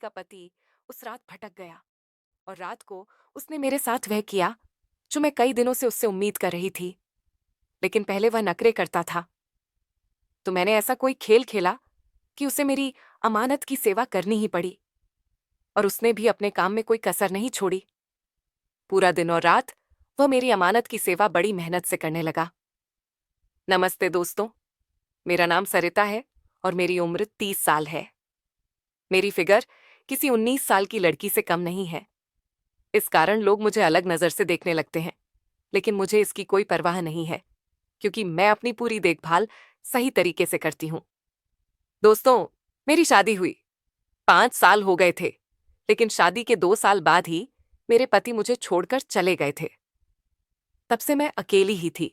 का पति उस रात भटक गया और रात को उसने मेरे साथ वह किया जो मैं कई दिनों से उससे उम्मीद कर रही थी। लेकिन पहले वह नखरे करता था, तो मैंने ऐसा कोई खेल खेला कि उसे मेरी अमानत की सेवा करनी ही पड़ी। और उसने भी अपने काम में कोई कसर नहीं छोड़ी। पूरा दिन और रात वह मेरी अमानत की सेवा बड़ी मेहनत से करने लगा। नमस्ते दोस्तों, मेरा नाम सरिता है और मेरी उम्र 30 साल है। मेरी फिगर किसी 19 साल की लड़की से कम नहीं है। इस कारण लोग मुझे अलग नजर से देखने लगते हैं, लेकिन मुझे इसकी कोई परवाह नहीं है, क्योंकि मैं अपनी पूरी देखभाल सही तरीके से करती हूँ। दोस्तों, मेरी शादी हुई 5 साल हो गए थे, लेकिन शादी के 2 साल बाद ही मेरे पति मुझे छोड़कर चले गए थे। तब से मैं अकेली ही थी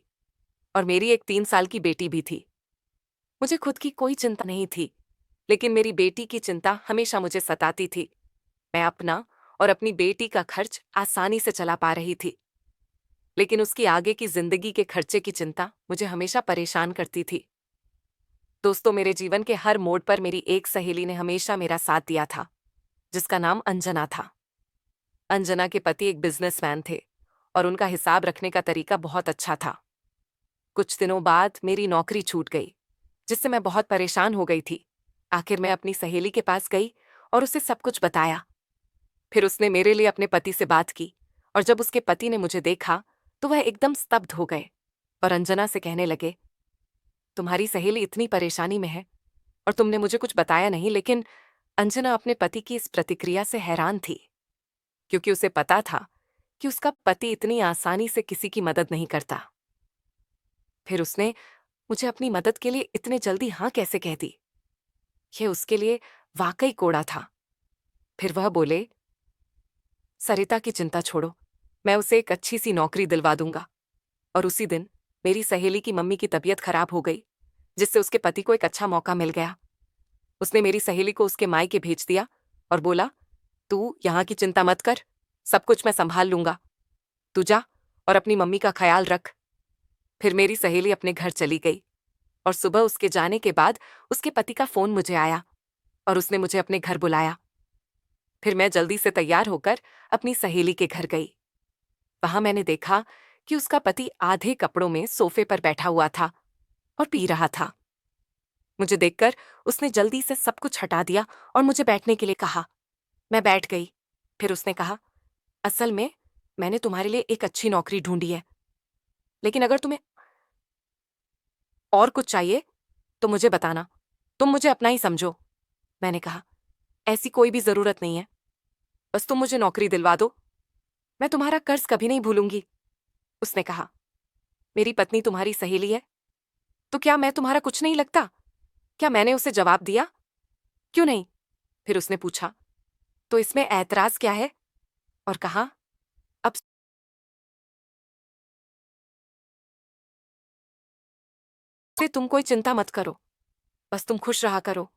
और मेरी एक 3 साल की बेटी भी थी। मुझे खुद की कोई चिंता नहीं थी, लेकिन मेरी बेटी की चिंता हमेशा मुझे सताती थी। मैं अपना और अपनी बेटी का खर्च आसानी से चला पा रही थी, लेकिन उसकी आगे की जिंदगी के खर्चे की चिंता मुझे हमेशा परेशान करती थी। दोस्तों, मेरे जीवन के हर मोड़ पर मेरी एक सहेली ने हमेशा मेरा साथ दिया था, जिसका नाम अंजना था। अंजना के पति एक बिजनेसमैन थे और उनका हिसाब रखने का तरीका बहुत अच्छा था। कुछ दिनों बाद मेरी नौकरी छूट गई, जिससे मैं बहुत परेशान हो गई थी। आखिर मैं अपनी सहेली के पास गई और उसे सब कुछ बताया। फिर उसने मेरे लिए अपने पति से बात की और जब उसके पति ने मुझे देखा तो वह एकदम स्तब्ध हो गए और अंजना से कहने लगे, तुम्हारी सहेली इतनी परेशानी में है और तुमने मुझे कुछ बताया नहीं। लेकिन अंजना अपने पति की इस प्रतिक्रिया से हैरान थी, क्योंकि उसे पता था कि उसका पति इतनी आसानी से किसी की मदद नहीं करता। फिर उसने मुझे अपनी मदद के लिए इतने जल्दी हाँ कैसे कह दी? यह उसके लिए वाकई कोड़ा था। फिर वह बोले, सरिता की चिंता छोड़ो, मैं उसे एक अच्छी सी नौकरी दिलवा दूंगा। और उसी दिन मेरी सहेली की मम्मी की तबीयत खराब हो गई, जिससे उसके पति को एक अच्छा मौका मिल गया। उसने मेरी सहेली को उसके मायके भेज दिया और बोला, तू यहाँ की चिंता मत कर, सब कुछ मैं संभाल लूंगा। तू जा और अपनी मम्मी का ख्याल रख। फिर मेरी सहेली अपने घर चली गई और सुबह उसके जाने के बाद उसके पति का फोन मुझे आया और उसने मुझे अपने घर बुलाया। फिर मैं जल्दी से तैयार होकर अपनी सहेली के घर गई। वहां मैंने देखा कि उसका पति आधे कपड़ों में सोफे पर बैठा हुआ था और पी रहा था। मुझे देखकर उसने जल्दी से सब कुछ हटा दिया और मुझे बैठने के लिए कहा। मैं बैठ गई। फिर उसने कहा, असल में मैंने तुम्हारे लिए एक अच्छी नौकरी ढूंढी है, लेकिन अगर तुम्हें और कुछ चाहिए तो मुझे बताना, तुम मुझे अपना ही समझो। मैंने कहा, ऐसी कोई भी जरूरत नहीं है, बस तुम मुझे नौकरी दिलवा दो, मैं तुम्हारा कर्ज कभी नहीं भूलूंगी। उसने कहा, मेरी पत्नी तुम्हारी सहेली है, तो क्या मैं तुम्हारा कुछ नहीं लगता? क्या मैंने उसे जवाब दिया, क्यों नहीं? फिर उसने पूछा, तो इसमें ऐतराज क्या है? और कहा, अब से तुम कोई चिंता मत करो, बस तुम खुश रहा करो।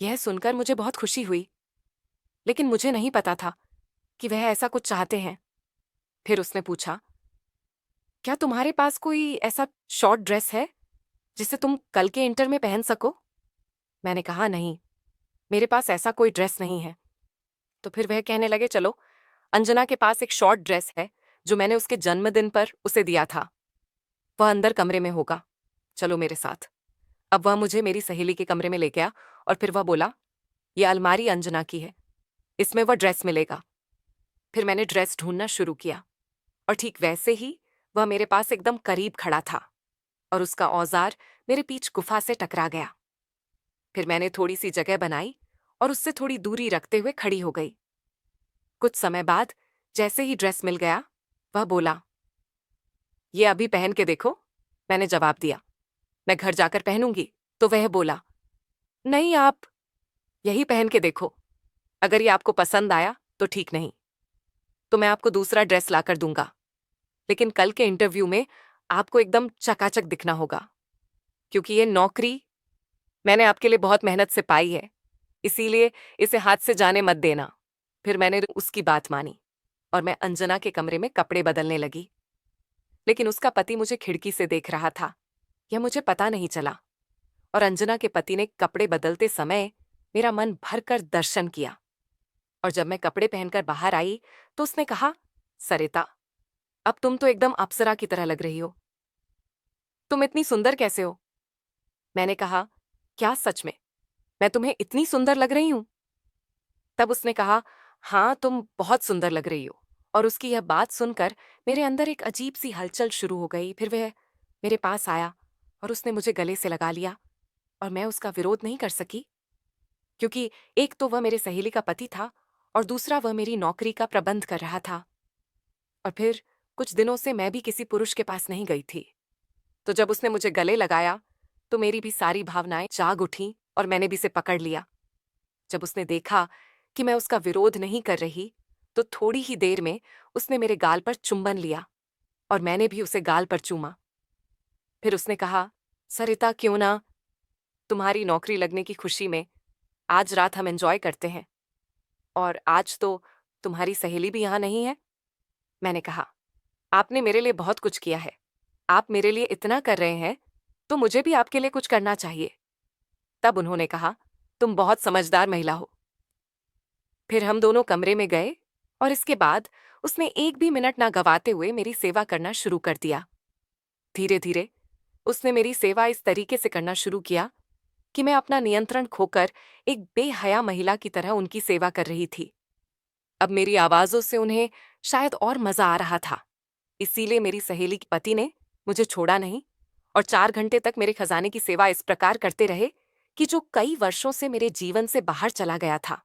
यह सुनकर मुझे बहुत खुशी हुई, लेकिन मुझे नहीं पता था कि वह ऐसा कुछ चाहते हैं। फिर उसने पूछा, क्या तुम्हारे पास कोई ऐसा शॉर्ट ड्रेस है जिसे तुम कल के इंटर में पहन सको? मैंने कहा, नहीं, मेरे पास ऐसा कोई ड्रेस नहीं है। तो फिर वह कहने लगे, चलो, अंजना के पास एक शॉर्ट ड्रेस है जो मैंने उसके जन्मदिन पर उसे दिया था, वह अंदर कमरे में होगा, चलो मेरे साथ। अब वह मुझे मेरी सहेली के कमरे में ले गया और फिर वह बोला, यह अलमारी अंजना की है, इसमें वह ड्रेस मिलेगा। फिर मैंने ड्रेस ढूंढना शुरू किया और ठीक वैसे ही वह मेरे पास एकदम करीब खड़ा था और उसका औजार मेरे पीछ गुफा से टकरा गया। फिर मैंने थोड़ी सी जगह बनाई और उससे थोड़ी दूरी रखते हुए खड़ी हो गई। कुछ समय बाद जैसे ही ड्रेस मिल गया, वह बोला, ये अभी पहन के देखो। मैंने जवाब दिया, मैं घर जाकर पहनूंगी। तो वह बोला, नहीं, आप यही पहन के देखो, अगर ये आपको पसंद आया तो ठीक, नहीं तो मैं आपको दूसरा ड्रेस लाकर दूंगा, लेकिन कल के इंटरव्यू में आपको एकदम चकाचक दिखना होगा, क्योंकि ये नौकरी मैंने आपके लिए बहुत मेहनत से पाई है, इसीलिए इसे हाथ से जाने मत देना। फिर मैंने उसकी बात मानी और मैं अंजना के कमरे में कपड़े बदलने लगी, लेकिन उसका पति मुझे खिड़की से देख रहा था, यह मुझे पता नहीं चला। और अंजना के पति ने कपड़े बदलते समय मेरा मन भरकर दर्शन किया। और जब मैं कपड़े पहनकर बाहर आई तो उसने कहा, सरिता, अब तुम तो एकदम अप्सरा की तरह लग रही हो। तुम इतनी सुंदर कैसे हो? मैंने कहा, क्या सच में मैं तुम्हें इतनी सुंदर लग रही हूं? तब उसने कहा, हाँ, तुम बहुत सुंदर लग रही हो। और उसकी यह बात सुनकर मेरे अंदर एक अजीब सी हलचल शुरू हो गई। फिर वह मेरे पास आया और उसने मुझे गले से लगा लिया। और मैं उसका विरोध नहीं कर सकी, क्योंकि एक तो वह मेरे सहेली का पति था और दूसरा वह मेरी नौकरी का प्रबंध कर रहा था। और फिर कुछ दिनों से मैं भी किसी पुरुष के पास नहीं गई थी। तो जब उसने मुझे गले लगाया तो मेरी भी सारी भावनाएं जाग उठीं और मैंने भी इसे पकड़ लिया। जब उसने देखा कि मैं उसका विरोध नहीं कर रही तो थोड़ी ही देर में उसने मेरे गाल पर चुंबन लिया और मैंने भी उसे गाल पर चूमा। फिर उसने कहा, सरिता, क्यों ना तुम्हारी नौकरी लगने की खुशी में आज रात हम एंजॉय करते हैं। और आज तो तुम्हारी सहेली भी यहां नहीं है। मैंने कहा, आपने मेरे लिए बहुत कुछ किया है। आप मेरे लिए इतना कर रहे हैं तो मुझे भी आपके लिए कुछ करना चाहिए। तब उन्होंने कहा, तुम बहुत समझदार महिला हो। फिर हम दोनों कमरे में गए और इसके बाद उसने एक भी मिनट ना गवाते हुए मेरी सेवा करना शुरू कर दिया। धीरे धीरे उसने मेरी सेवा इस तरीके से करना शुरू किया कि मैं अपना नियंत्रण खोकर एक बेहया महिला की तरह उनकी सेवा कर रही थी। अब मेरी आवाजों से उन्हें शायद और मजा आ रहा था। इसीलिए मेरी सहेली के पति ने मुझे छोड़ा नहीं और 4 घंटे तक मेरे खजाने की सेवा इस प्रकार करते रहे कि जो कई वर्षों से मेरे जीवन से बाहर चला गया था,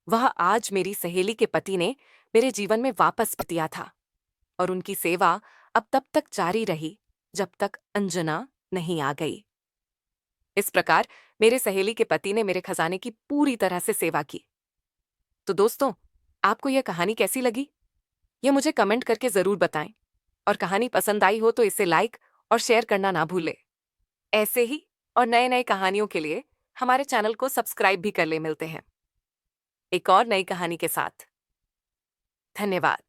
वह आज मेरी सहेली के पति ने मेरे जीवन में वापस दिया था। और उनकी सेवा अब तब तक जारी रही जब तक अंजना नहीं आ गई। इस प्रकार मेरे सहेली के पति ने मेरे खजाने की पूरी तरह से सेवा की। तो दोस्तों, आपको यह कहानी कैसी लगी? यह मुझे कमेंट करके जरूर बताएं। और कहानी पसंद आई हो तो इसे लाइक और शेयर करना ना भूलें। ऐसे ही और नए नए कहानियों के लिए हमारे चैनल को सब्सक्राइब भी कर ले। मिलते हैं एक और नई कहानी के साथ। धन्यवाद।